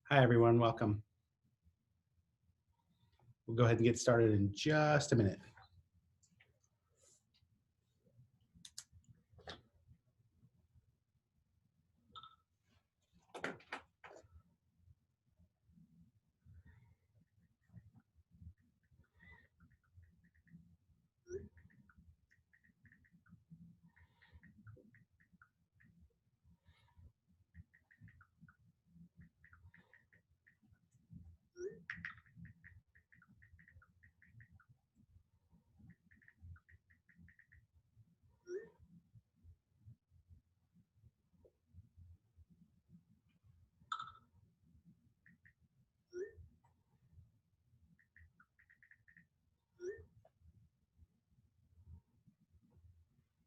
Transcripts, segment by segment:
Hi, everyone. Welcome. We'll go ahead and get started in just a minute.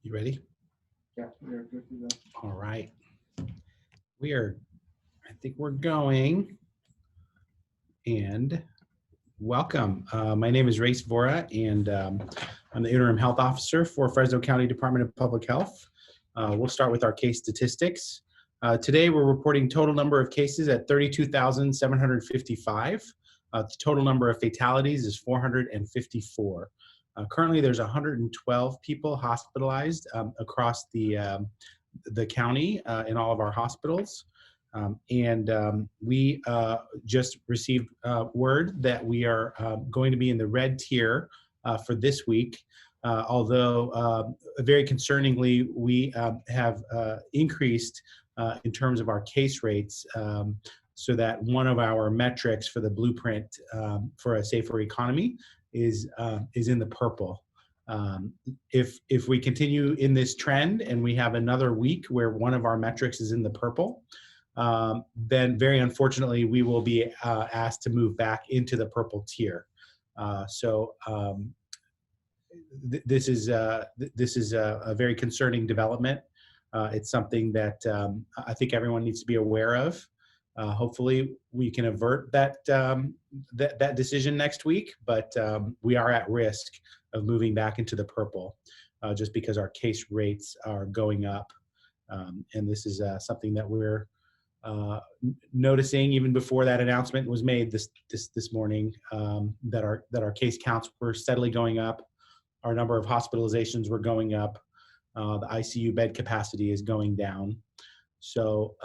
You ready? Yeah, we're good to go. All right. I think we're going. And welcome. My name is Race Vora, and I'm the interim health officer for Fresno County Department of Public Health. We'll start with our case statistics. Today, we're reporting total number of cases at 32,755. The total number of fatalities is 454. Currently, there's 112 people hospitalized across the county in all of our hospitals. We just received word that we are going to be in the red tier for this week. Although very concerningly, we have increased in terms of our case rates, so that one of our metrics for the blueprint for a safer economy is in the purple. If we continue in this trend and we have another week where one of our metrics is in the purple, then very unfortunately we will be asked to move back into the purple tier. This is a very concerning development. It's something that I think everyone needs to be aware of. Hopefully we can avert that that decision next week, but we are at risk of moving back into the purple just because our case rates are going up. And this is something that we're noticing even before that announcement was made this morning, that our case counts were steadily going up. Our number of hospitalizations were going up. The ICU bed capacity is going down. So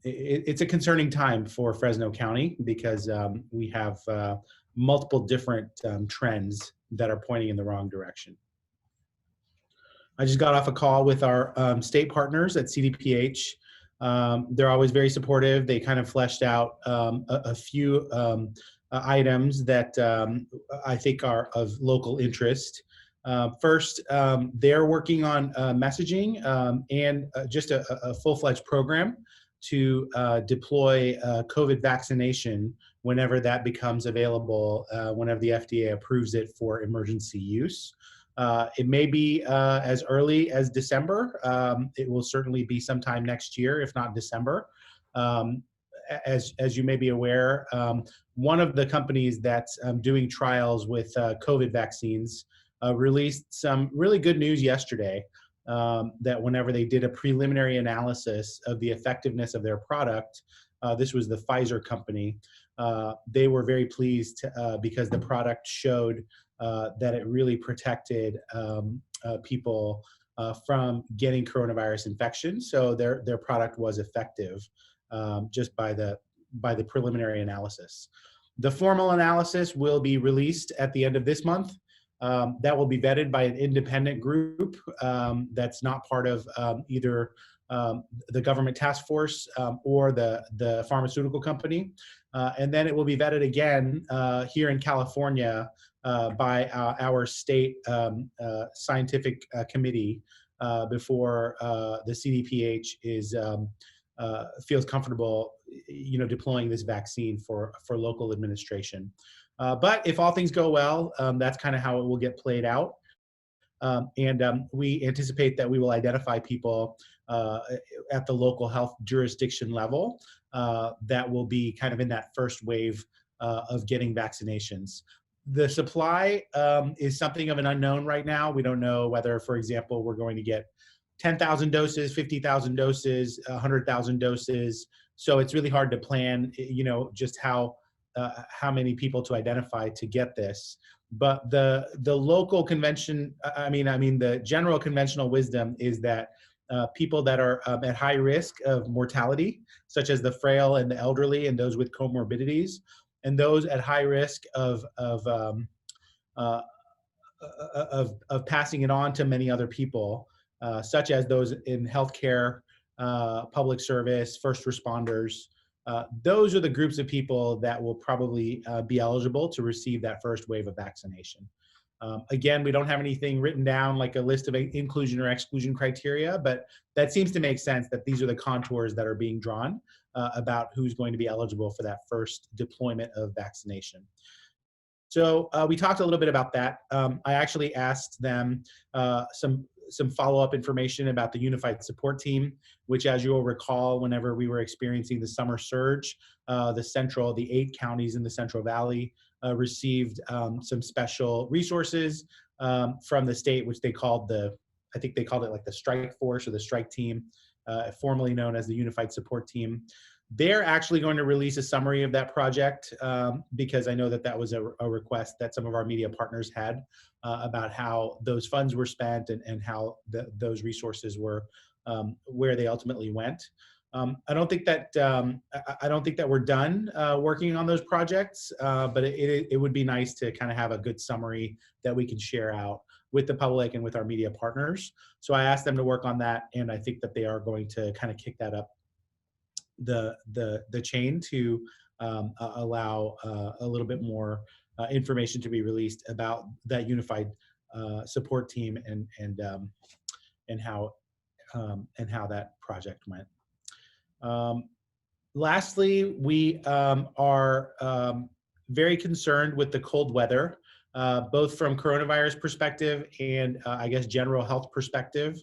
it's a concerning time for Fresno County because we have multiple different trends that are pointing in the wrong direction. I just got off a call with our state partners at FCDPH. They're always very supportive. They kind of fleshed out a few items that I think are of local interest. First, they're working on messaging and just a full-fledged program to deploy COVID vaccination whenever that becomes available, whenever the FDA approves it for emergency use. It may be as early as December. It will certainly be sometime next year, if not December. As you may be aware, one of the companies that's doing trials with COVID vaccines released some really good news yesterday, that whenever they did a preliminary analysis of the effectiveness of their product, this was the Pfizer company, they were very pleased because the product showed that it really protected people from getting coronavirus infection. So their product was effective just by the preliminary analysis. The formal analysis will be released at the end of this month. That will be vetted by an independent group that's not part of either the government task force or the pharmaceutical company. And then it will be vetted again here in California by our state scientific committee before the CDPH feels comfortable, deploying this vaccine for local administration. But if all things go well, that's kind of how it will get played out. We anticipate that we will identify people at the local health jurisdiction level that will be kind of in that first wave of getting vaccinations. The supply is something of an unknown right now. We don't know whether, for example, we're going to get 10,000 doses, 50,000 doses, 100,000 doses. So it's really hard to plan, just how many people to identify to get this. But the local convention, the general conventional wisdom is that people that are at high risk of mortality, such as the frail and the elderly and those with comorbidities, and those at high risk uh, of passing it on to many other people, such as those in healthcare, public service, first responders. Those are the groups of people that will probably be eligible to receive that first wave of vaccination. Again, we don't have anything written down like a list of inclusion or exclusion criteria, but that seems to make sense that these are the contours that are being drawn about who's going to be eligible for that first deployment of vaccination. So we talked a little bit about that. I actually asked them some follow-up information about the Unified Support Team, which, as you'll recall, whenever we were experiencing the summer surge, the 8 counties in the Central Valley received some special resources from the state, which I think they called it like the Strike Force or the Strike Team, formerly known as the Unified Support Team. They're actually going to release a summary of that project because I know that was a request that some of our media partners had about how those funds were spent and how those resources were, where they ultimately went. I don't think that we're done working on those projects, but it would be nice to kind of have a good summary that we can share out with the public and with our media partners. So I asked them to work on that, and I think that they are going to kind of kick that up the chain to allow a little bit more information to be released about that unified support team and how that project went. Lastly, we are very concerned with the cold weather, both from coronavirus perspective and I guess general health perspective.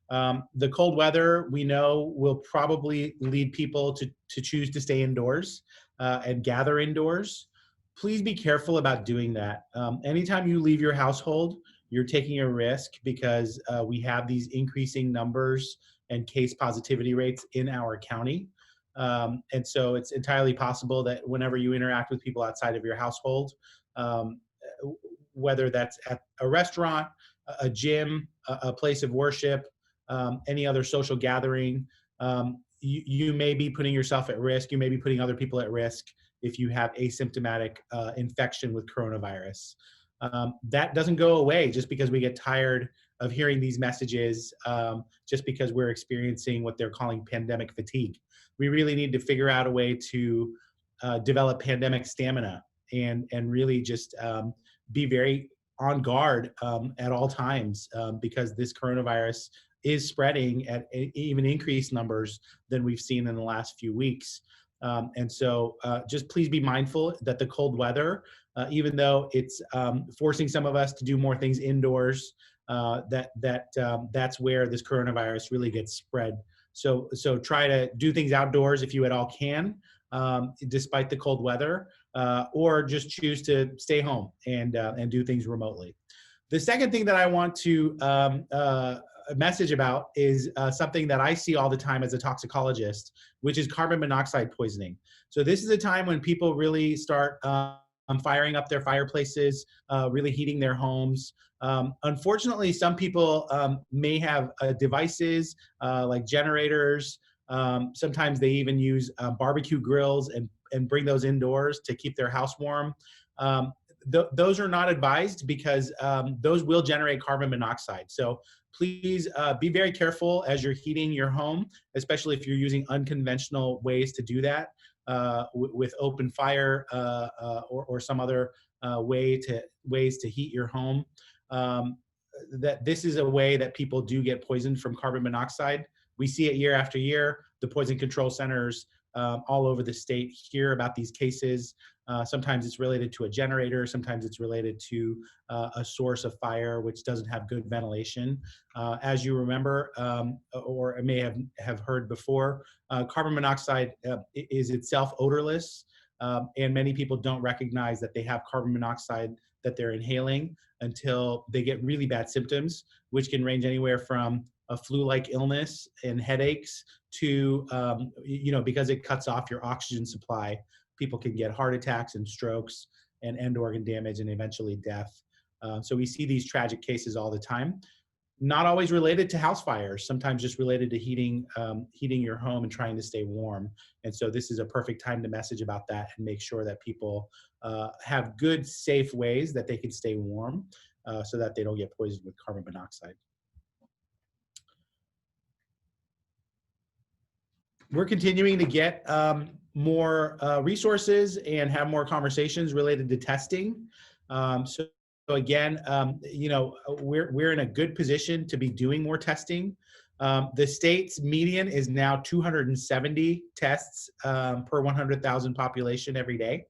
The cold weather, we know, will probably lead people to choose to stay indoors and gather indoors. Please be careful about doing that. Anytime you leave your household, you're taking a risk because we have these increasing numbers and case positivity rates in our county. And so it's entirely possible that whenever you interact with people outside of your household, whether that's at a restaurant, a gym, a place of worship, any other social gathering, you may be putting yourself at risk. You may be putting other people at risk if you have asymptomatic infection with coronavirus. That doesn't go away just because we get tired of hearing these messages, just because we're experiencing what they're calling pandemic fatigue. We really need to figure out a way to develop pandemic stamina and really just be very on guard at all times because this coronavirus is spreading at even increased numbers than we've seen in the last few weeks. And so just please be mindful that the cold weather, even though it's forcing some of us to do more things indoors, that's where this coronavirus really gets spread. So try to do things outdoors if you at all can, despite the cold weather, or just choose to stay home and do things remotely. The second thing that I want to message about is something that I see all the time as a toxicologist, which is carbon monoxide poisoning. So this is a time when people really start firing up their fireplaces, really heating their homes. Unfortunately, some people may have devices like generators. Sometimes they even use barbecue grills and bring those indoors to keep their house warm. Those are not advised because those will generate carbon monoxide. So please be very careful as you're heating your home, especially if you're using unconventional ways to do that with open fire or some other ways to heat your home. That this is a way that people do get poisoned from carbon monoxide. We see it year after year. The poison control centers all over the state hear about these cases. Sometimes it's related to a generator. Sometimes it's related to a source of fire which doesn't have good ventilation. As you remember, or may have heard before, carbon monoxide is itself odorless, and many people don't recognize that they have carbon monoxide that they're inhaling until they get really bad symptoms, which can range anywhere from a flu-like illness and headaches to, because it cuts off your oxygen supply, people can get heart attacks and strokes and end organ damage and eventually death. So we see these tragic cases all the time, not always related to house fires, sometimes just related to heating your home and trying to stay warm. And so this is a perfect time to message about that and make sure that people have good, safe ways that they can stay warm so that they don't get poisoned with carbon monoxide. We're continuing to get more resources and have more conversations related to testing. So again, we're in a good position to be doing more testing. The state's median is now 270 tests per 100,000 population every day.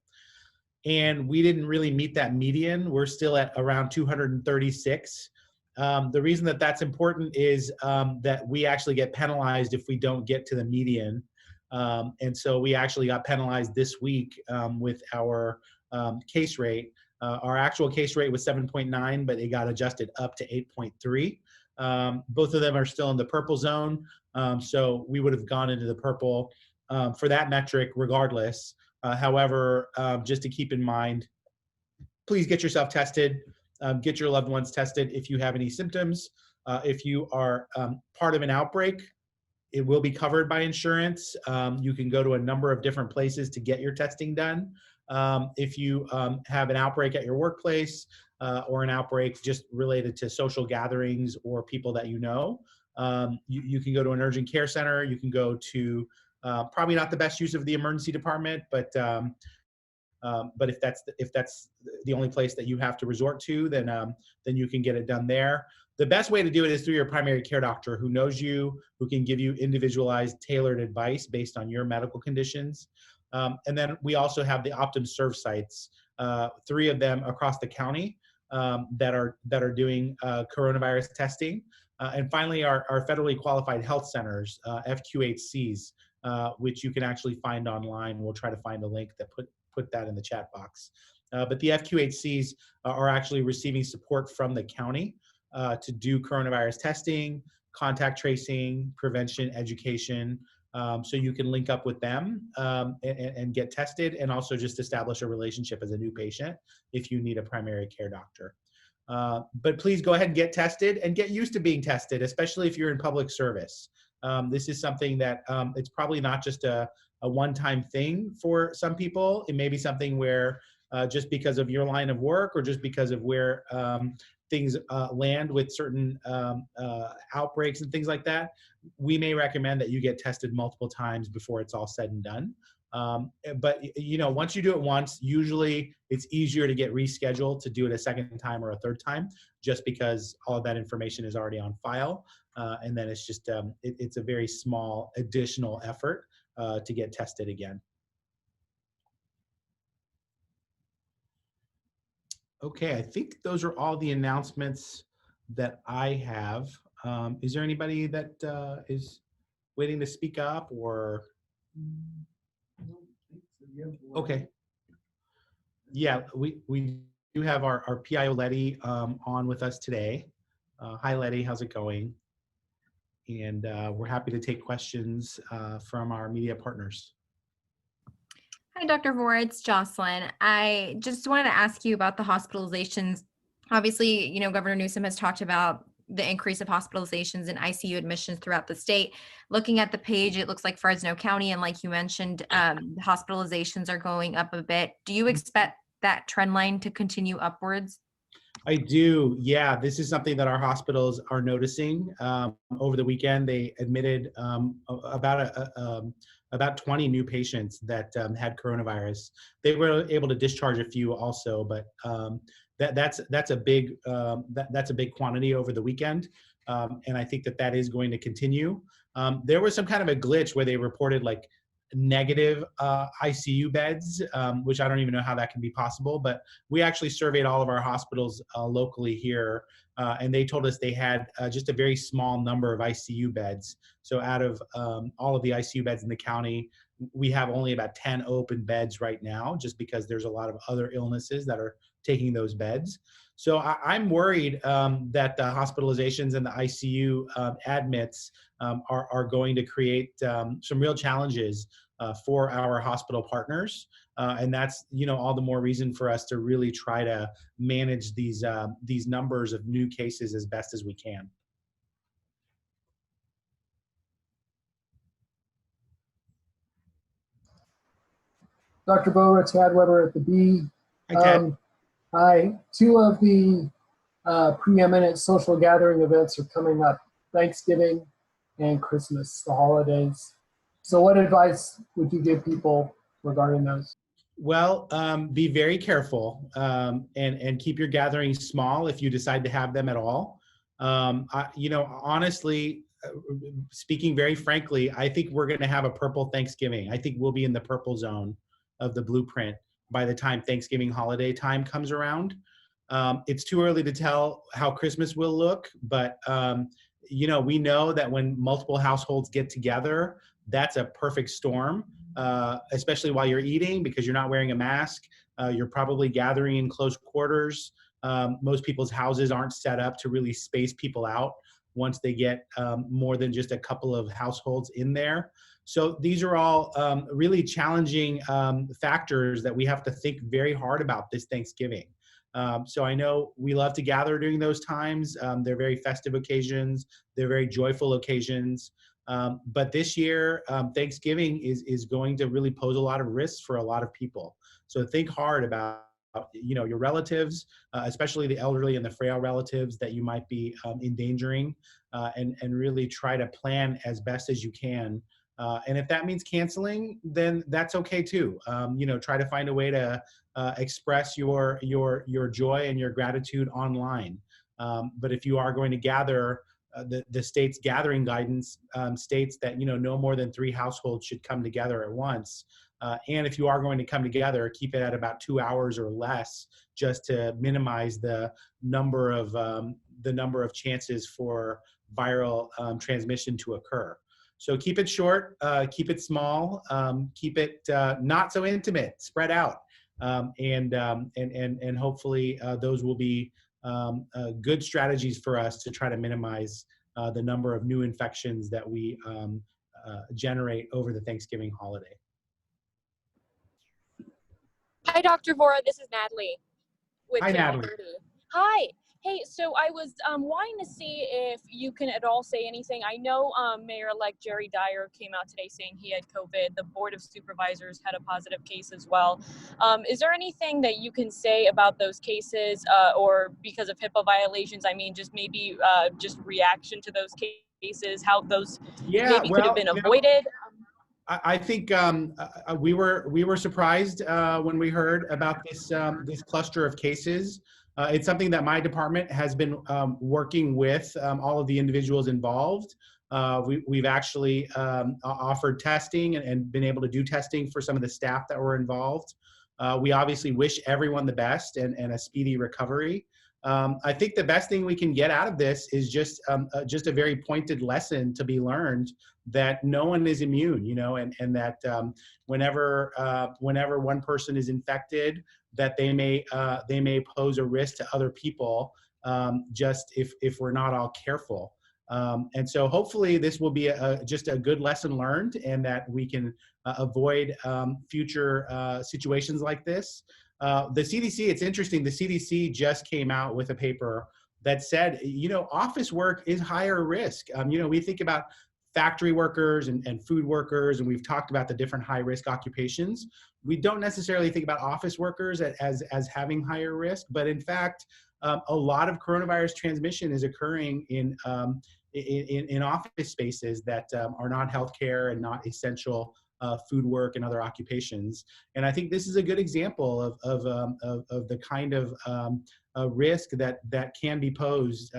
And we didn't really meet that median. We're still at around 236. The reason that that's important is that we actually get penalized if we don't get to the median. And so we actually got penalized this week with our case rate. Our actual case rate was 7.9, but it got adjusted up to 8.3. Both of them are still in the purple zone. So we would have gone into the purple for that metric regardless. However, just to keep in mind, please get yourself tested. Get your loved ones tested if you have any symptoms. If you are part of an outbreak, it will be covered by insurance. You can go to a number of different places to get your testing done. If you have an outbreak at your workplace or an outbreak just related to social gatherings or people that you know, you can go to an urgent care center. You can go to probably not the best use of the emergency department, but if that's the only place that you have to resort to, then you can get it done there. The best way to do it is through your primary care doctor who knows you, who can give you individualized, tailored advice based on your medical conditions. And then we also have the Optum Serve sites, 3 of them across the county that are doing coronavirus testing. And finally, our federally qualified health centers, FQHCs, which you can actually find online. We'll try to find a link that put that in the chat box. But the FQHCs are actually receiving support from the county to do coronavirus testing, contact tracing, prevention, education. So you can link up with them and get tested, and also just establish a relationship as a new patient if you need a primary care doctor. But please go ahead and get tested and get used to being tested, especially if you're in public service. This is something that it's probably not just a one-time thing for some people. It may be something where just because of your line of work or just because of where things land with certain outbreaks and things like that, we may recommend that you get tested multiple times before it's all said and done. But once you do it once, usually it's easier to get rescheduled to do it a second time or a third time, just because all of that information is already on file. And then it's just, it's a very small additional effort to get tested again. Okay, I think those are all the announcements that I have. Is there anybody that is waiting to speak up or? Okay. Yeah, we do have our PIO Letty on with us today. Hi Letty, how's it going? And we're happy to take questions from our media partners. Hi, Dr. Vora, it's Jocelyn. I just wanted to ask you about the hospitalizations. Obviously, Governor Newsom has talked about the increase of hospitalizations and ICU admissions throughout the state. Looking at the page, it looks like Fresno County, and like you mentioned, hospitalizations are going up a bit. Do you expect that trend line to continue upwards? I do. Yeah, this is something that our hospitals are noticing. Over the weekend, they admitted about 20 new patients that had coronavirus. They were able to discharge a few also, but that's a big quantity over the weekend, and I think that is going to continue. There was some kind of a glitch where they reported like negative ICU beds, which I don't even know how that can be possible, but we actually surveyed all of our hospitals locally here, and they told us they had just a very small number of ICU beds. So out of all of the ICU beds in the county, we have only about 10 open beds right now, just because there's a lot of other illnesses that are taking those beds. So I'm worried that the hospitalizations and the ICU admits are going to create some real challenges for our hospital partners. And that's, all the more reason for us to really try to manage these numbers of new cases as best as we can. Dr. Bower, it's Tad Weber at the B. Hi, Ted. Hi. Two of the preeminent social gathering events are coming up: Thanksgiving and Christmas, the holidays. So what advice would you give people regarding those? Well, be very careful and keep your gatherings small if you decide to have them at all. Honestly, speaking very frankly, I think we're going to have a purple Thanksgiving. I think we'll be in the purple zone of the blueprint by the time Thanksgiving holiday time comes around. It's too early to tell how Christmas will look, but we know that when multiple households get together, that's a perfect storm, especially while you're eating, because you're not wearing a mask. You're probably gathering in close quarters. Most people's houses aren't set up to really space people out once they get more than just a couple of households in there. So these are all really challenging factors that we have to think very hard about this Thanksgiving. So I know we love to gather during those times. They're very festive occasions. They're very joyful occasions. But this year, Thanksgiving is going to really pose a lot of risks for a lot of people. So think hard about your relatives, especially the elderly and the frail relatives that you might be endangering, and really try to plan as best as you can. And if that means canceling, then that's okay too. Try to find a way to express your joy and your gratitude online. But if you are going to gather, the state's gathering guidance states that no more than 3 households should come together at once. And if you are going to come together, keep it at about 2 hours or less, just to minimize the number of chances for viral transmission to occur. So keep it short, keep it small, keep it not so intimate, spread out, and hopefully those will be good strategies for us to try to minimize the number of new infections that we generate over the Thanksgiving holiday. Hi, Dr. Vora. This is Natalie with Hi, Channel Natalie. 30. Hi. Hey, so I was wanting to see if you can at all say anything. I know Mayor-elect Jerry Dyer came out today saying he had COVID. The Board of Supervisors had a positive case as well. Is there anything that you can say about those cases or because of HIPAA violations? I mean, just maybe just reaction to those cases, how those maybe could have been avoided? I think we were surprised when we heard about this cluster of cases. It's something that my department has been working with all of the individuals involved. We've actually offered testing and been able to do testing for some of the staff that were involved. We obviously wish everyone the best and a speedy recovery. I think the best thing we can get out of this is just a very pointed lesson to be learned that no one is immune, and that whenever one person is infected, that they may pose a risk to other people, just if we're not all careful. And so hopefully this will be just a good lesson learned, and that we can avoid future situations like this. The CDC, it's interesting, the CDC just came out with a paper that said, office work is higher risk. We think about factory workers and food workers, and we've talked about the different high risk occupations. We don't necessarily think about office workers as having higher risk, but in fact, a lot of coronavirus transmission is occurring in office spaces that are not healthcare and not essential food work and other occupations. And I think this is a good example of the kind of risk that can be posed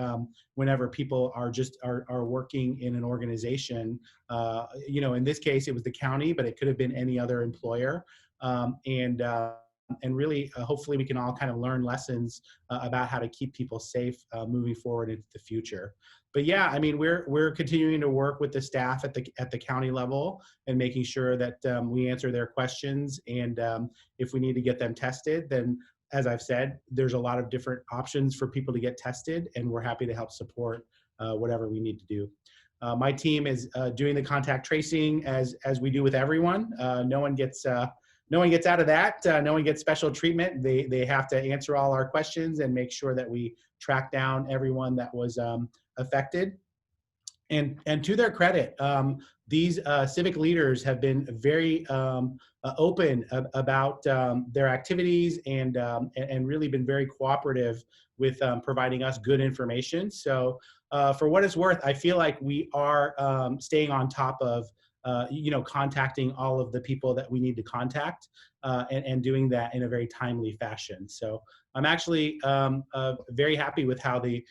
whenever people are working in an organization. In this case, it was the county, but it could have been any other employer. and really, hopefully we can all kind of learn lessons about how to keep people safe moving forward into the future. But yeah, I mean, we're continuing to work with the staff at the county level and making sure that we answer their questions. And if we need to get them tested, then as I've said, there's a lot of different options for people to get tested, and we're happy to help support whatever we need to do. My team is doing the contact tracing as we do with everyone. No one gets out of that. No one gets special treatment. They have to answer all our questions and make sure that we track down everyone that was affected. And to their credit, these civic leaders have been very open about their activities and really been very cooperative with providing us good information. So for what it's worth, I feel like we are staying on top of contacting all of the people that we need to contact and doing that in a very timely fashion. So I'm actually very happy with how the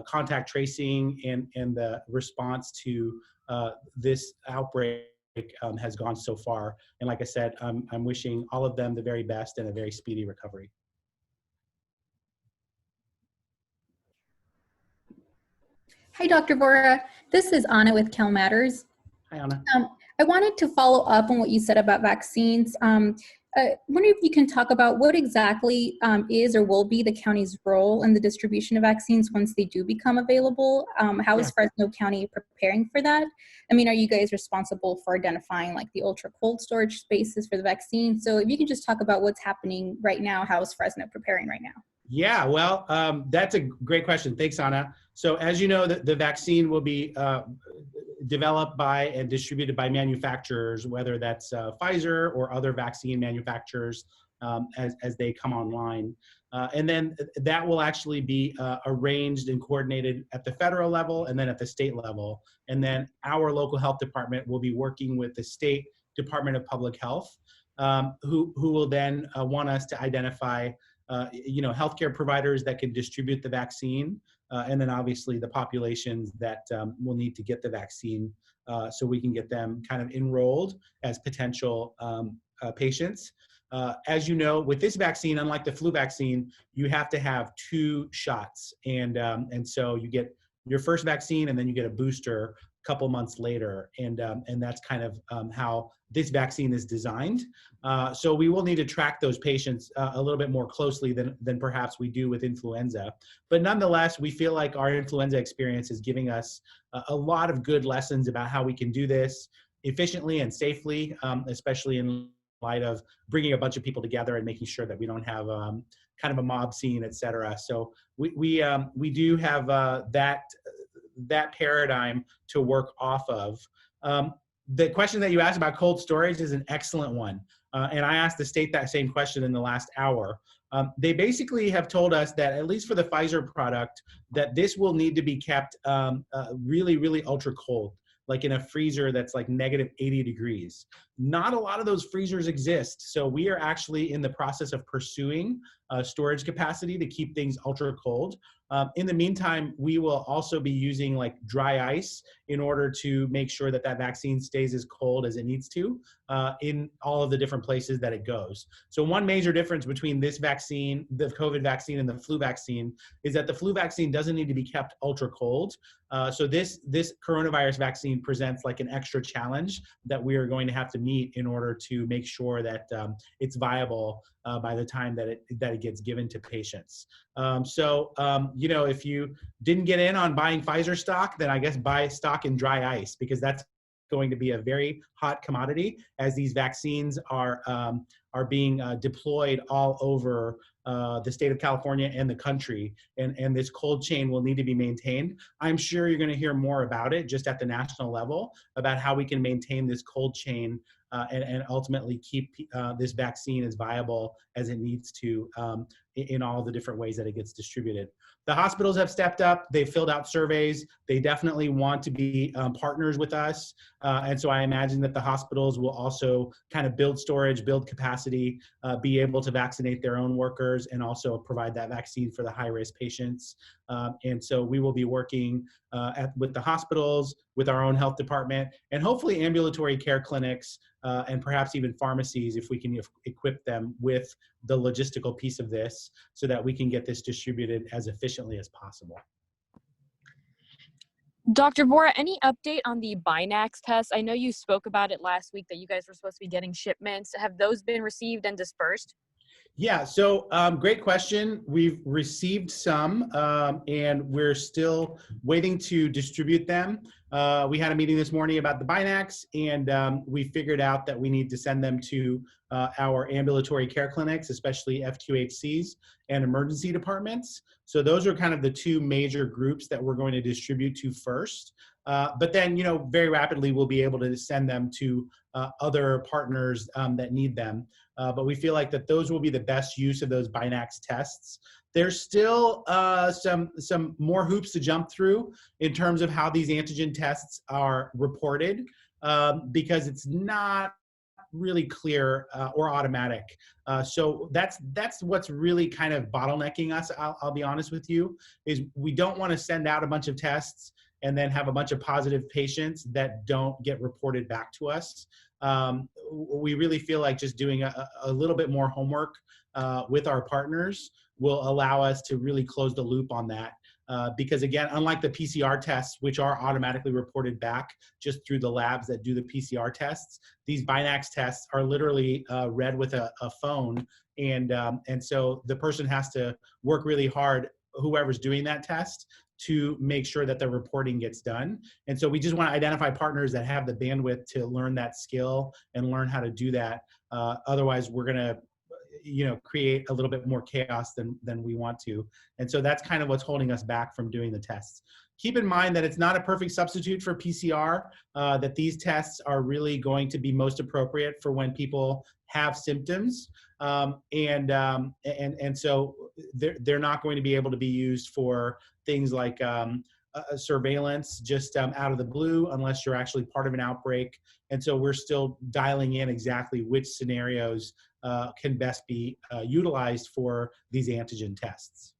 contact tracing and the response to this outbreak has gone so far. And like I said, I'm wishing all of them the very best and a very speedy recovery. Hi, Dr. Vora. This is Anna with Cal Matters. Hi, Anna. I wanted to follow up on what you said about vaccines. I wonder if you can talk about what exactly is or will be the county's role in the distribution of vaccines once they do become available. How is Fresno County preparing for that? I mean, are you guys responsible for identifying like the ultra cold storage spaces for the vaccine? So if you can just talk about what's happening right now, how is Fresno preparing right now? Yeah, well, that's a great question. Thanks, Anna. So as you know, the vaccine will be developed by and distributed by manufacturers, whether that's Pfizer or other vaccine manufacturers as they come online. And then that will actually be arranged and coordinated at the federal level and then at the state level. And then our local health department will be working with the state Department of Public Health, who will then want us to identify healthcare providers that can distribute the vaccine, and then obviously the populations that will need to get the vaccine so we can get them kind of enrolled as potential patients. As you know, with this vaccine, unlike the flu vaccine, you have to have 2 shots. And so you get your first vaccine and then you get a booster a couple months later. And that's kind of how this vaccine is designed. So we will need to track those patients a little bit more closely than perhaps we do with influenza. But nonetheless, we feel like our influenza experience is giving us a lot of good lessons about how we can do this efficiently and safely, especially in light of bringing a bunch of people together and making sure that we don't have kind of a mob scene, et cetera. So we do have that paradigm to work off of. The question that you asked about cold storage is an excellent one. And I asked the state that same question in the last hour. They basically have told us that, at least for the Pfizer product, that this will need to be kept really, really ultra cold, like in a freezer that's like -80 degrees. Not a lot of those freezers exist. So we are actually in the process of pursuing storage capacity to keep things ultra cold. In the meantime, we will also be using like dry ice in order to make sure that that vaccine stays as cold as it needs to in all of the different places that it goes. So one major difference between this vaccine, the COVID vaccine, and the flu vaccine is that the flu vaccine doesn't need to be kept ultra cold. So this coronavirus vaccine presents like an extra challenge that we are going to have to meet in order to make sure that it's viable by the time that it gets given to patients. If you didn't get in on buying Pfizer stock, then I guess buy stock in dry ice, because that's going to be a very hot commodity as these vaccines are being deployed all over the state of California and the country, and this cold chain will need to be maintained. I'm sure you're going to hear more about it just at the national level about how we can maintain this cold chain and ultimately keep this vaccine as viable as it needs to in all the different ways that it gets distributed. The hospitals have stepped up. They've filled out surveys. They definitely want to be partners with us. And so I imagine that the hospitals will also kind of build storage, build capacity, be able to vaccinate their own workers, and also provide that vaccine for the high-risk patients. And so we will be working with the hospitals, with our own health department, and hopefully ambulatory care clinics, and perhaps even pharmacies, if we can equip them with the logistical piece of this so that we can get this distributed as efficiently as possible. Dr. Vora, any update on the Binax test? I know you spoke about it last week that you guys were supposed to be getting shipments. Have those been received and dispersed? Yeah, so great question. We've received some, and we're still waiting to distribute them. We had a meeting this morning about the Binax, and we figured out that we need to send them to our ambulatory care clinics, especially FQHCs and emergency departments. So those are kind of the two major groups that we're going to distribute to first. But then, very rapidly we'll be able to send them to other partners that need them. But we feel like that those will be the best use of those Binax tests. There's still some more hoops to jump through in terms of how these antigen tests are reported, because it's not really clear or automatic. So that's what's really kind of bottlenecking us, I'll be honest with you, is we don't want to send out a bunch of tests and then have a bunch of positive patients that don't get reported back to us. We really feel like just doing a little bit more homework with our partners will allow us to really close the loop on that. Because again, unlike the PCR tests, which are automatically reported back just through the labs that do the PCR tests, these Binax tests are literally read with a phone. And so the person has to work really hard, whoever's doing that test, to make sure that the reporting gets done. And so we just want to identify partners that have the bandwidth to learn that skill and learn how to do that. Otherwise, we're going to create a little bit more chaos than we want to. And so that's kind of what's holding us back from doing the tests. Keep in mind that it's not a perfect substitute for PCR, that these tests are really going to be most appropriate for when people have symptoms. And so they're not going to be able to be used for things like surveillance just out of the blue unless you're actually part of an outbreak. And so we're still dialing in exactly which scenarios can best be utilized for these antigen tests.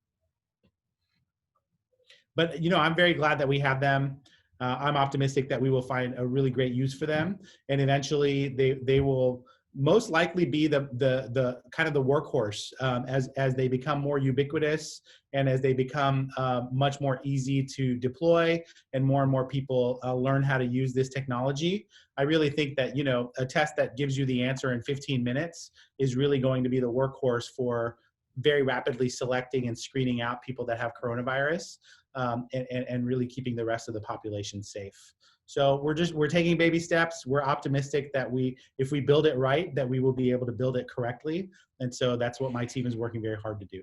But I'm very glad that we have them. I'm optimistic that we will find a really great use for them, and eventually they will most likely be the kind of the workhorse as they become more ubiquitous and as they become much more easy to deploy and more people learn how to use this technology. I really think that a test that gives you the answer in 15 minutes is really going to be the workhorse for very rapidly selecting and screening out people that have coronavirus, and really keeping the rest of the population safe. So we're taking baby steps. We're optimistic that if we build it right, that we will be able to build it correctly. And so that's what my team is working very hard to do.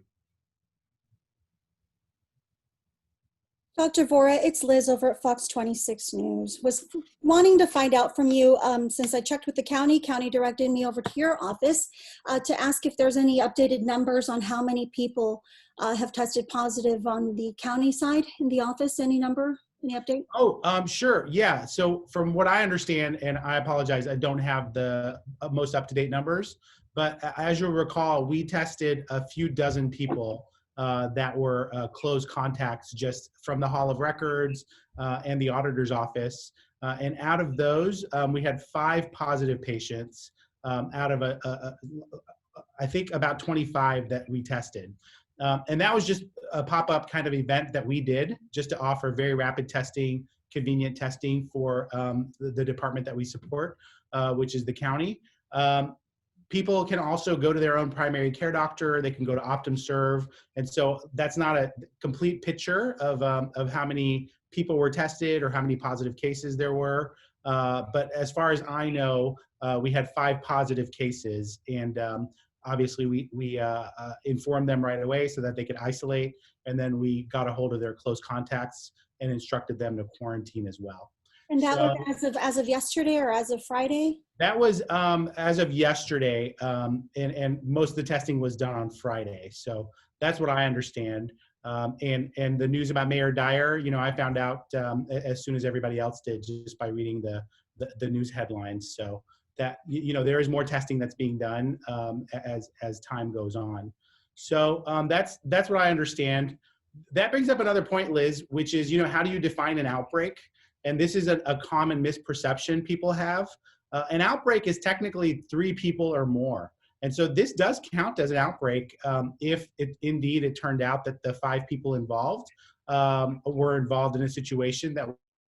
Dr. Vora, it's Liz over at Fox 26 News. Was wanting to find out from you, since I checked with the county directed me over to your office to ask if there's any updated numbers on how many people have tested positive on the county side in the office. Any number, any update? Oh, sure. Yeah. So from what I understand, and I apologize, I don't have the most up-to-date numbers, but as you'll recall, we tested a few dozen people that were close contacts just from the Hall of Records and the auditor's office. And out of those, we had 5 positive patients out of I think about 25 that we tested. And that was just a pop-up kind of event that we did just to offer very rapid testing, convenient testing for the department that we support, which is the county. People can also go to their own primary care doctor. They can go to OptumServe. And so that's not a complete picture of how many people were tested or how many positive cases there were. But as far as I know, we had 5 positive cases. And obviously we informed them right away so that they could isolate. And then we got a hold of their close contacts and instructed them to quarantine as well. And that So was as of yesterday or as of Friday? that was as of yesterday, and most of the testing was done on Friday. So that's what I understand. And the news about Mayor Dyer, I found out as soon as everybody else did, just by reading the news headlines. So that there is more testing that's being done as time goes on. So that's what I understand. That brings up another point, Liz, which is how do you define an outbreak? And this is a common misperception people have. An outbreak is technically 3 people or more. And so this does count as an outbreak if indeed it turned out that the 5 people involved were involved in a situation that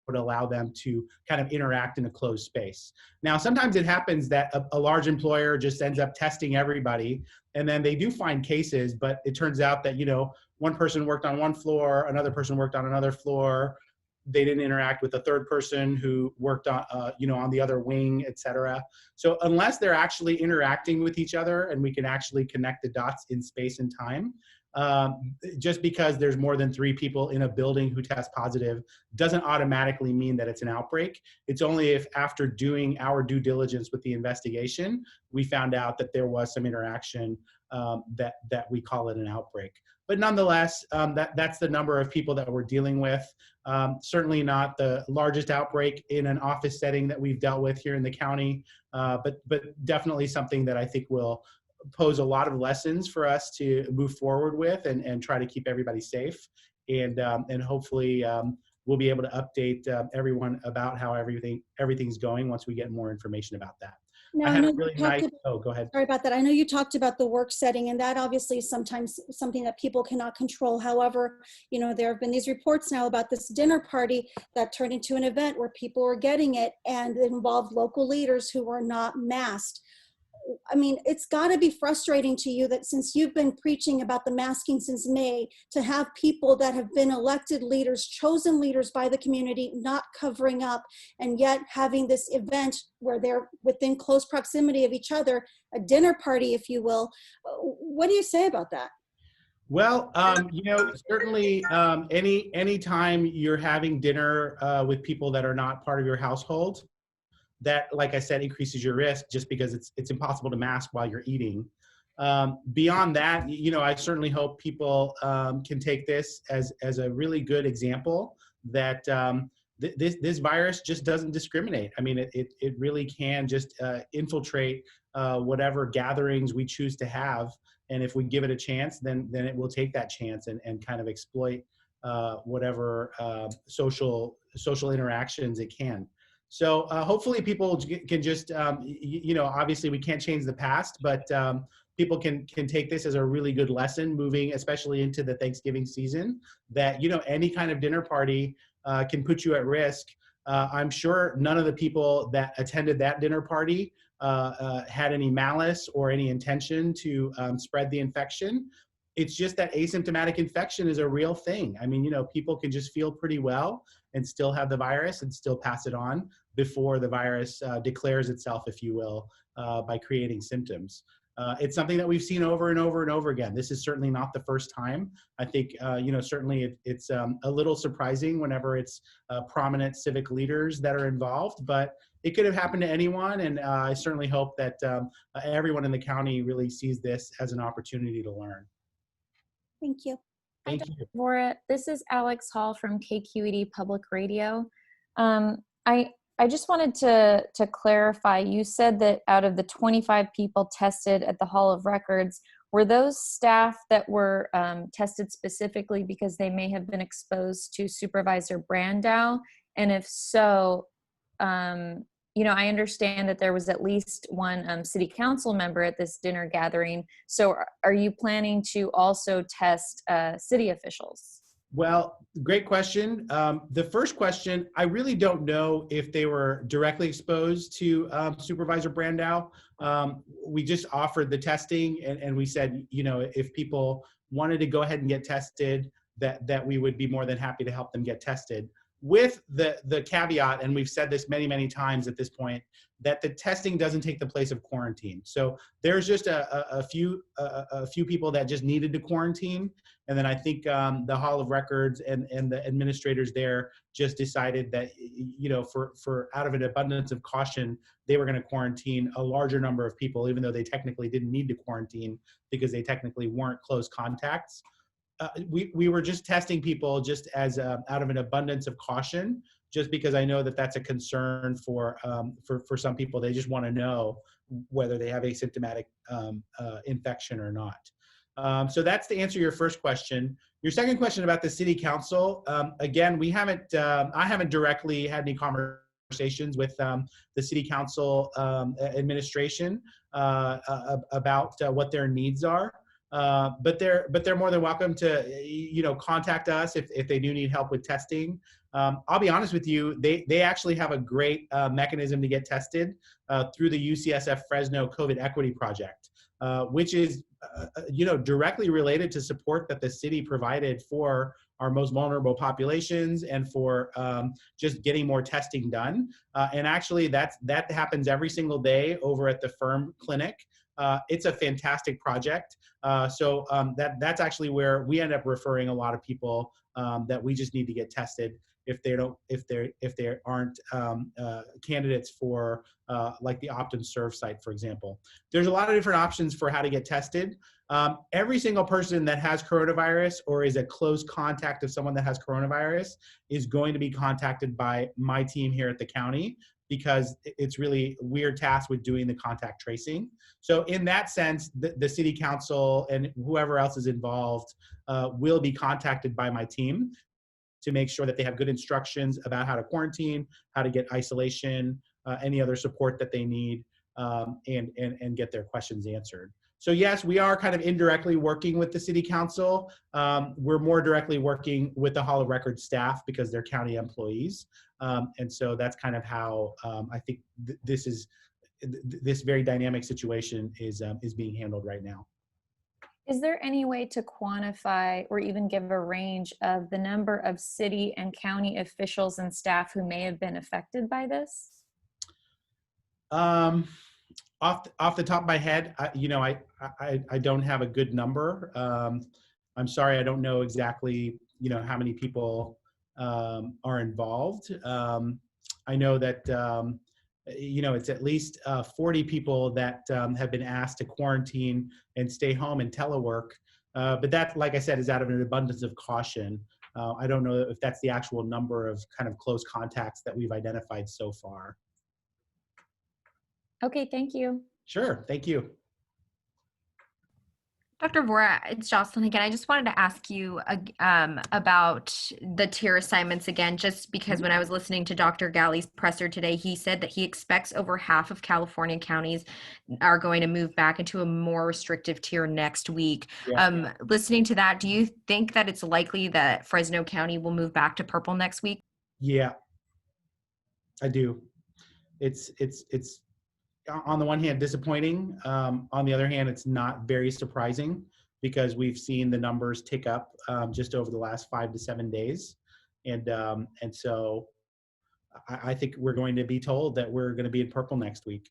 would allow them to kind of interact in a closed space. Now, sometimes it happens that a large employer just ends up testing everybody, and then they do find cases, but it turns out that, one person worked on one floor, another person worked on another floor, they didn't interact with the third person who worked on, on the other wing, et cetera. So unless they're actually interacting with each other and we can actually connect the dots in space and time, just because there's more than 3 people in a building who test positive doesn't automatically mean that it's an outbreak. It's only if after doing our due diligence with the investigation, we found out that there was some interaction that we call it an outbreak. But nonetheless, that's the number of people that we're dealing with. Certainly not the largest outbreak in an office setting that we've dealt with here in the county, but definitely something that I think will pose a lot of lessons for us to move forward with and try to keep everybody safe. And hopefully we'll be able to update everyone about how everything's going once we get more information about that. Now, I had a really nice, go ahead. Sorry about that. I know you talked about the work setting, and that obviously is sometimes something that people cannot control. However, there have been these reports now about this dinner party that turned into an event where people were getting it, and it involved local leaders who were not masked. I mean, it's got to be frustrating to you that since you've been preaching about the masking since May, to have people that have been elected leaders, chosen leaders by the community, not covering up, and yet having this event where they're within close proximity of each other, a dinner party, if you will. What do you say about that? Well, certainly any time you're having dinner with people that are not part of your household, that, like I said, increases your risk just because it's impossible to mask while you're eating. Beyond that, I certainly hope people can take this as a really good example that this virus just doesn't discriminate. I mean, it really can just infiltrate whatever gatherings we choose to have. And if we give it a chance, then it will take that chance and kind of exploit whatever social interactions it can. So hopefully people can just, obviously we can't change the past, but people can take this as a really good lesson moving, especially into the Thanksgiving season, that, any kind of dinner party can put you at risk. I'm sure none of the people that attended that dinner party had any malice or any intention to spread the infection. It's just that asymptomatic infection is a real thing. I mean, people can just feel pretty well and still have the virus and still pass it on before the virus declares itself, if you will, by creating symptoms. It's something that we've seen over and over and over again. This is certainly not the first time. I think, certainly it's a little surprising whenever it's prominent civic leaders that are involved, but it could have happened to anyone. And I certainly hope that everyone in the county really sees this as an opportunity to learn. Thank you. Thank you. Laura, this is Alex Hall from KQED Public Radio. I just wanted to clarify, you said that out of the 25 people tested at the Hall of Records, were those staff that were tested specifically because they may have been exposed to Supervisor Brandow? And if so, I understand that there was at least one city council member at this dinner gathering. So are you planning to also test city officials? Well, great question. The first question, I really don't know if they were directly exposed to Supervisor Brandow. We just offered the testing and we said, if people wanted to go ahead and get tested, that we would be more than happy to help them get tested. with the caveat, and we've said this many times at this point, that the testing doesn't take the place of quarantine. So there's just a few people that just needed to quarantine, and then I think the Hall of Records and the administrators there just decided that, you know, for out of an abundance of caution, they were going to quarantine a larger number of people, even though they technically didn't need to quarantine because they technically weren't close contacts. We were just testing people just as out of an abundance of caution, just because I know that that's a concern for some people. They just want to know whether they have asymptomatic infection or not. So that's to answer your first question. Your second question about the city council, again, I haven't directly had any conversations with the city council administration about what their needs are. But they're more than welcome to, you know, contact us if they do need help with testing. I'll be honest with you, they actually have a great mechanism to get tested through the UCSF Fresno COVID Equity Project, which is you know, directly related to support that the city provided for our most vulnerable populations and for just getting more testing done. And actually that happens every single day over at the Firm Clinic. It's a fantastic project. So that's actually where we end up referring a lot of people that we just need to get tested if they aren't candidates for like the Opt and Serve site, for example. There's a lot of different options for how to get tested. Every single person that has coronavirus or is a close contact of someone that has coronavirus is going to be contacted by my team here at the county, because it's really weird task with doing the contact tracing. So in that sense, the city council and whoever else is involved will be contacted by my team to make sure that they have good instructions about how to quarantine, how to get isolation, any other support that they need, and get their questions answered. So yes, we are kind of indirectly working with the city council. We're more directly working with the Hall of Records staff because they're county employees. And so that's kind of how I think this very dynamic situation is being handled right now. Is there any way to quantify or even give a range of the number of city and county officials and staff who may have been affected by this? Off the top of my head, I don't have a good number. I'm sorry, I don't know exactly, you know, how many people are involved. I know that you know, it's at least 40 people that have been asked to quarantine and stay home and telework. But that, like I said, is out of an abundance of caution. I don't know if that's the actual number of kind of close contacts that we've identified so far. Okay, thank you. Sure, thank you. Dr. Vora, it's Jocelyn again. I just wanted to ask you about the tier assignments again, just because when I was listening to Dr. Galley's presser today, he said that he expects over half of California counties are going to move back into a more restrictive tier next week. Yeah. Listening to that, do you think that it's likely that Fresno County will move back to purple next week? Yeah, I do. It's on the one hand disappointing. On the other hand, it's not very surprising because we've seen the numbers tick up just over the last 5 to 7 days. And so I think we're going to be told that we're going to be in purple next week.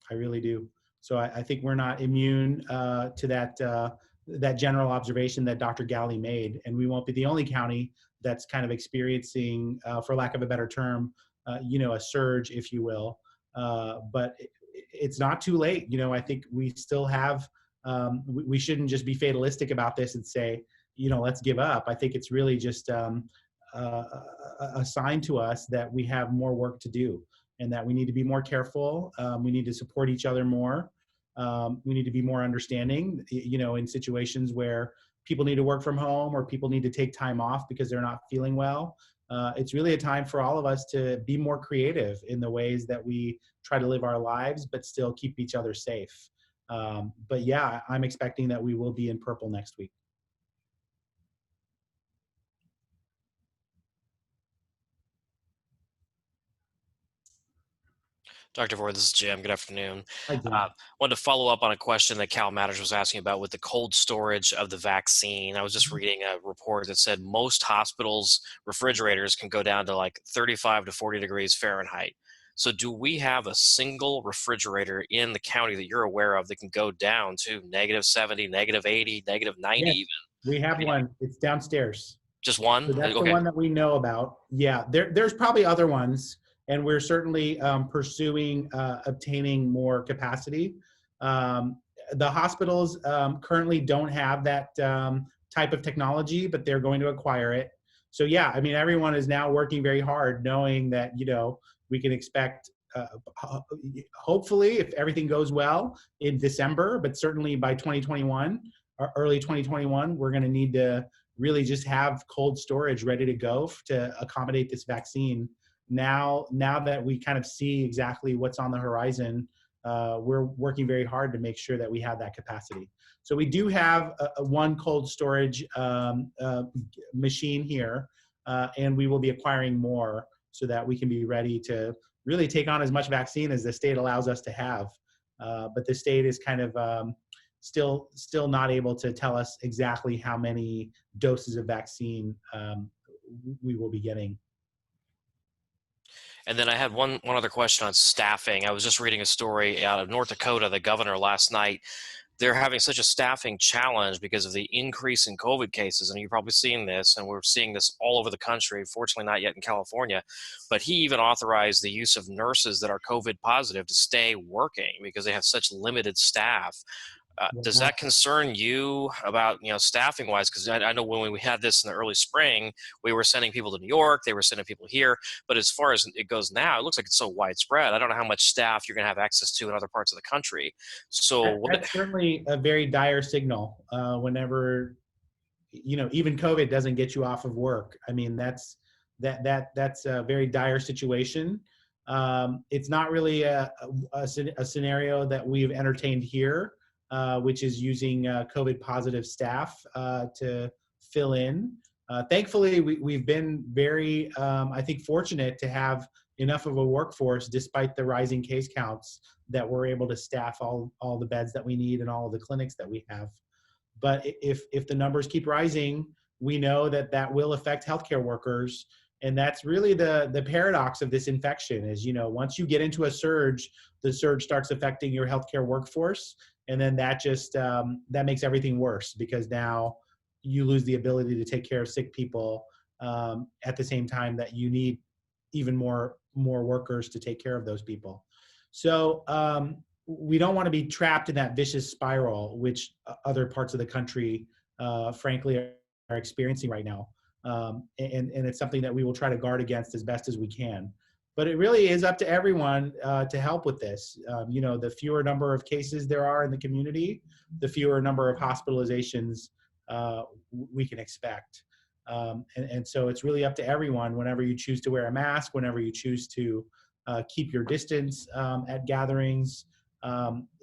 I really do. So I think we're not immune to that general observation that Dr. Galley made. And we won't be the only county that's kind of experiencing, for lack of a better term, you know, a surge, if you will. But it's not too late. You know, I think we still have, we shouldn't just be fatalistic about this and say, you know, let's give up. I think it's really just a sign to us that we have more work to do and that we need to be more careful. We need to support each other more. We need to be more understanding, you know, in situations where people need to work from home or people need to take time off because they're not feeling well. It's really a time for all of us to be more creative in the ways that we try to live our lives, but still keep each other safe. But yeah, I'm expecting that we will be in purple next week. Dr. Vore, this is Jim. Good afternoon. Hi, Jim. Wanted to follow up on a question that Cal Matters was asking about with the cold storage of the vaccine. I was just reading a report that said most hospitals' refrigerators can go down to like 35 to 40 degrees Fahrenheit. So do we have a single refrigerator in the county that you're aware of that can go down to -70, -80, -90 Yes, even? we have one. It's downstairs. Just one? So that's the Okay. one that we know about. Yeah, there's probably other ones, and we're certainly pursuing obtaining more capacity. The hospitals currently don't have that type of technology, but they're going to acquire it. So yeah, I mean, everyone is now working very hard, knowing that we can expect, hopefully, if everything goes well, in December, but certainly by 2021 or early 2021, we're going to need to really just have cold storage ready to go to accommodate this vaccine. Now that we kind of see exactly what's on the horizon, we're working very hard to make sure that we have that capacity. So we do have one cold storage machine here, and we will be acquiring more so that we can be ready to really take on as much vaccine as the state allows us to have. But the state is kind of still not able to tell us exactly how many doses of vaccine we will be getting. And then I had one other question on staffing. I was just reading a story out of North Dakota, the governor last night. They're having such a staffing challenge because of the increase in COVID cases. And you've probably seen this, and we're seeing this all over the country, fortunately not yet in California. But he even authorized the use of nurses that are COVID positive to stay working because they have such limited staff. Does that concern you about, staffing wise? Because I know when we had this in the early spring, we were sending people to New York, they were sending people here. But as far as it goes now, it looks like it's so widespread. I don't know how much staff you're going to have access to in other parts of the country. So that's certainly a very dire signal whenever, even COVID doesn't get you off of work. I mean, that's a very dire situation. It's not really a scenario that we've entertained here. Which is using COVID positive staff to fill in. Thankfully, we've been very, I think, fortunate to have enough of a workforce despite the rising case counts that we're able to staff all the beds that we need and all of the clinics that we have. But if the numbers keep rising, we know that will affect healthcare workers. And that's really the paradox of this infection is, once you get into a surge, the surge starts affecting your healthcare workforce. And then that just, that makes everything worse because now you lose the ability to take care of sick people at the same time that you need even more workers to take care of those people. So we don't want to be trapped in that vicious spiral, which other parts of the country, frankly, are experiencing right now. And it's something that we will try to guard against as best as we can. But it really is up to everyone to help with this. The fewer number of cases there are in the community, the fewer number of hospitalizations we can expect. And so it's really up to everyone whenever you choose to wear a mask, whenever you choose to keep your distance at gatherings.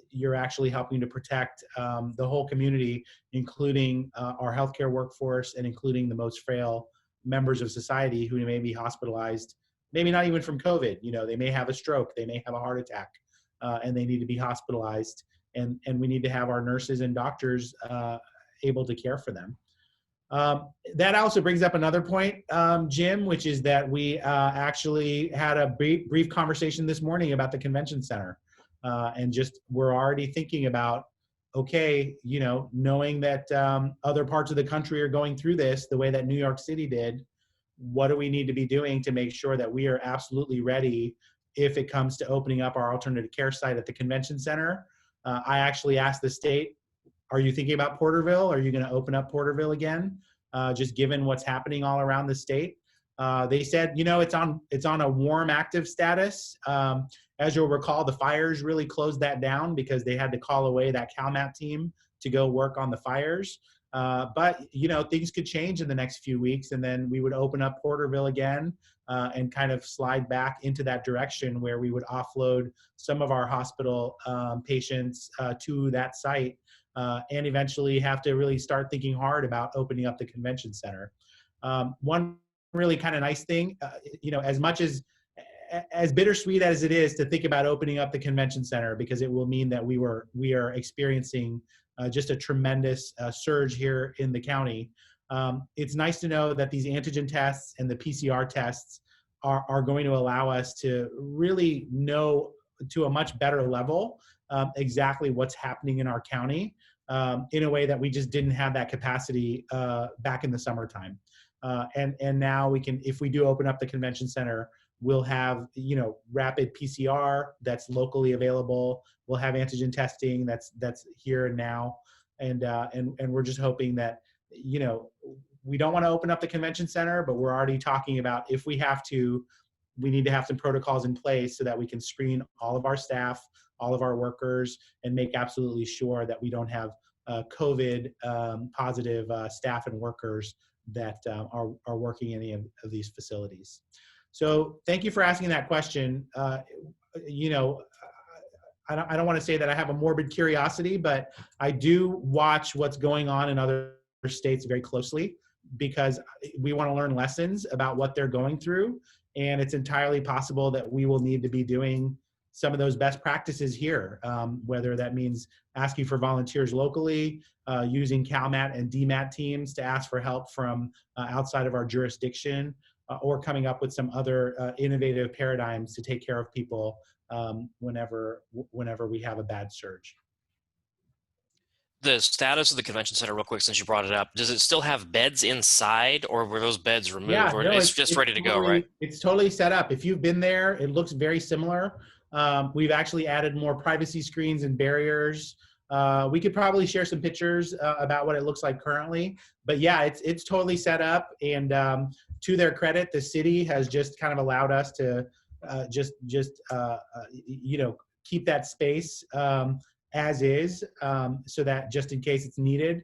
You're actually helping to protect the whole community, including our healthcare workforce and including the most frail members of society who may be hospitalized. Maybe not even from COVID, they may have a stroke, they may have a heart attack, and they need to be hospitalized. And we need to have our nurses and doctors able to care for them. That also brings up another point, Jim, which is that we actually had a brief conversation this morning about the convention center. And just we're already thinking about, okay, knowing that other parts of the country are going through this the way that New York City did, what do we need to be doing to make sure that we are absolutely ready if it comes to opening up our alternative care site at the convention center? I actually asked the state, are you thinking about Porterville? Are you going to open up Porterville again? Just given what's happening all around the state. They said, it's on a warm active status. As you'll recall, the fires really closed that down because they had to call away that CalMap team to go work on the fires. But things could change in the next few weeks, and then we would open up Porterville again and kind of slide back into that direction where we would offload some of our hospital patients to that site and eventually have to really start thinking hard about opening up the convention center. One really kind of nice thing, as much as as bittersweet as it is to think about opening up the convention center, because it will mean that we are experiencing just a tremendous surge here in the county. It's nice to know that these antigen tests and the PCR tests are going to allow us to really know to a much better level exactly what's happening in our county in a way that we just didn't have that capacity back in the summertime. And now we can, if we do open up the convention center, we'll have, rapid PCR that's locally available. We'll have antigen testing that's here and now. And we're just hoping that, we don't want to open up the convention center, but we're already talking about, if we have to, we need to have some protocols in place so that we can screen all of our staff, all of our workers, and make absolutely sure that we don't have COVID positive staff and workers that are working in any of these facilities. So thank you for asking that question. I don't want to say that I have a morbid curiosity, but I do watch what's going on in other states very closely, because we want to learn lessons about what they're going through. And it's entirely possible that we will need to be doing some of those best practices here, whether that means asking for volunteers locally, using CalMat and DMAT teams to ask for help from outside of our jurisdiction, or coming up with some other innovative paradigms to take care of people whenever we have a bad surge. The status of the convention center, real quick, since you brought it up, does it still have beds inside, or were those beds removed? Yeah, or no, it's just ready to go, right? It's totally set up. If you've been there, it looks very similar. We've actually added more privacy screens and barriers. We could probably share some pictures about what it looks like currently. But yeah, it's totally set up. And to their credit, the city has just kind of allowed us to keep that space as is, so that just in case it's needed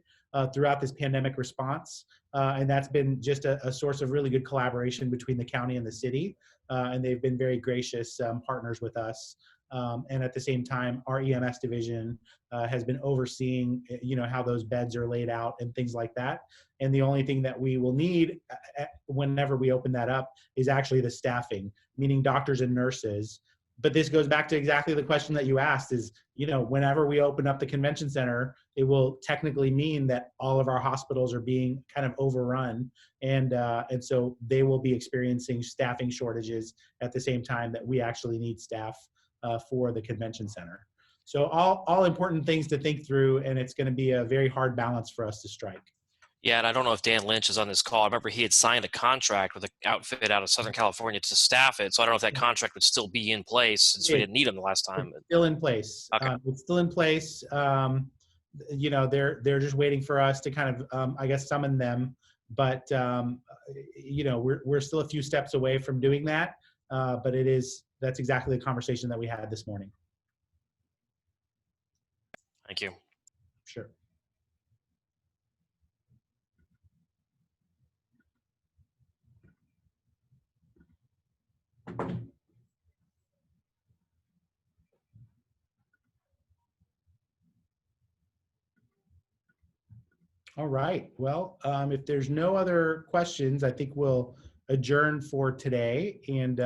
throughout this pandemic response. And that's been just a source of really good collaboration between the county and the city. And they've been very gracious partners with us. And at the same time, our EMS division has been overseeing, how those beds are laid out and things like that. And the only thing that we will need whenever we open that up is actually the staffing, meaning doctors and nurses. But this goes back to exactly the question that you asked is, whenever we open up the convention center, it will technically mean that all of our hospitals are being kind of overrun. And so they will be experiencing staffing shortages at the same time that we actually need staff for the convention center. So all important things to think through, and it's going to be a very hard balance for us to strike. Yeah, and I don't know if Dan Lynch is on this call. I remember he had signed a contract with an outfit out of Southern California to staff it. So I don't know if that contract would still be in place since we didn't need him the last time. It's still in place. Okay. It's still in place. They're just waiting for us to kind of, summon them. But, we're still a few steps away from doing that. But that's exactly the conversation that we had this morning. Thank you. Sure. All right. Well, if there's no other questions, I think we'll adjourn for today, and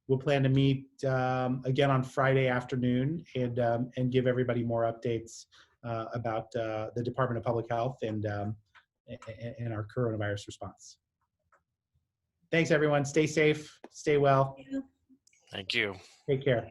we'll plan to meet again on Friday afternoon and give everybody more updates about the Department of Public Health and our coronavirus response. Thanks, everyone. Stay safe. Stay well. Thank you. Take care.